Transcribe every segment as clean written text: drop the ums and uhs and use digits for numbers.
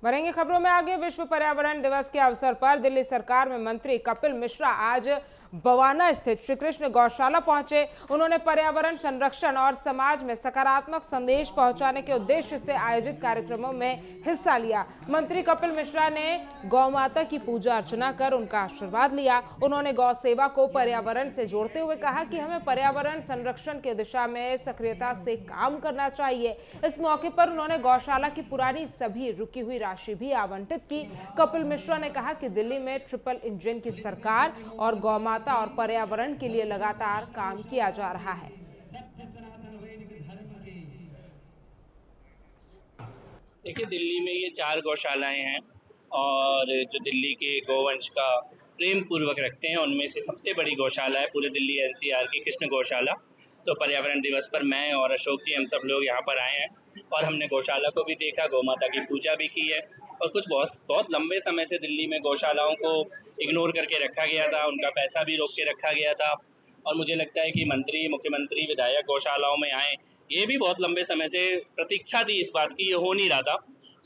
बढ़ेंगे खबरों में आगे। विश्व पर्यावरण दिवस के अवसर पर दिल्ली सरकार में मंत्री कपिल मिश्रा आज बवाना स्थित श्री कृष्ण गौशाला पहुंचे। उन्होंने पर्यावरण संरक्षण और समाज में सकारात्मक संदेश पहुंचाने के उद्देश्य से आयोजित कार्यक्रमों में हिस्सा लिया। मंत्री कपिल मिश्रा ने गौ माता की पूजा अर्चना कर उनका आशीर्वाद लिया। उन्होंने गौ सेवा को पर्यावरण से जोड़ते हुए कहा कि हमें पर्यावरण संरक्षण की दिशा में सक्रियता से काम करना चाहिए। इस मौके पर उन्होंने गौशाला की पुरानी सभी रुकी हुई राशि भी आवंटित की। कपिल मिश्रा ने कहा कि दिल्ली में ट्रिपल इंजन की सरकार और गौ माता और पर्यावरण के लिए लगातार काम किया जा रहा है। देखिए, दिल्ली में ये 4 गौशालाएं हैं और जो दिल्ली के गौवंश का प्रेम पूर्वक रखते हैं उनमें से सबसे बड़ी गौशाला है पूरे दिल्ली एनसीआर की कृष्ण गौशाला। तो पर्यावरण दिवस पर मैं और अशोक जी हम सब लोग यहाँ पर आए हैं और हमने गौशाला को भी देखा, गौ माता की पूजा भी की है। और कुछ बहुत लंबे समय से दिल्ली में गौशालाओं को इग्नोर करके रखा गया था, उनका पैसा भी रोक के रखा गया था। और मुझे लगता है कि मंत्री, मुख्यमंत्री, विधायक गौशालाओं में आए, ये भी बहुत लंबे समय से प्रतीक्षा थी इस बात की, ये हो नहीं रहा था।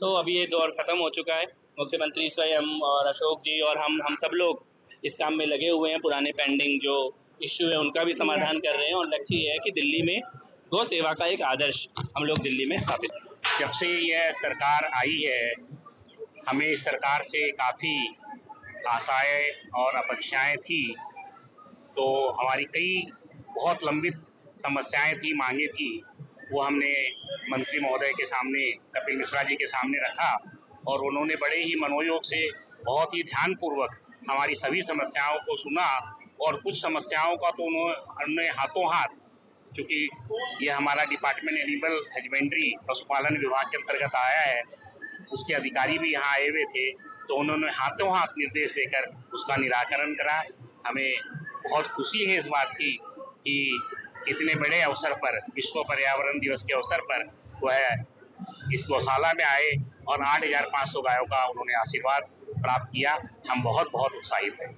तो अभी ये दौर खत्म हो चुका है। मुख्यमंत्री स्वयं और अशोक जी और हम सब लोग इस काम में लगे हुए हैं। पुराने पेंडिंग जो इश्यू है उनका भी समाधान कर रहे हैं और लक्ष्य ये है कि दिल्ली में गौ सेवा का एक आदर्श हम लोग दिल्ली में स्थापित करें। जब से यह सरकार आई है, हमें इस सरकार से काफ़ी आशाएं और अपेक्षाएं थी। तो हमारी कई बहुत लंबित समस्याएं थी, मांगे थी, वो हमने मंत्री महोदय के सामने, कपिल मिश्रा जी के सामने रखा और उन्होंने बड़े ही मनोयोग से बहुत ही ध्यानपूर्वक हमारी सभी समस्याओं को सुना। और कुछ समस्याओं का तो उन्होंने हाथों हाथ, क्योंकि ये हमारा डिपार्टमेंट एनिमल हस्बेंड्री पशुपालन विभाग के अंतर्गत आया है, उसके अधिकारी भी यहाँ आए हुए थे, तो उन्होंने हाथों हाथ निर्देश देकर उसका निराकरण करा। हमें बहुत खुशी है इस बात की कि इतने बड़े अवसर पर, विश्व पर्यावरण दिवस के अवसर पर वह इस गौशाला में आए और 8,500 गायों का उन्होंने आशीर्वाद प्राप्त किया। हम बहुत उत्साहित हैं।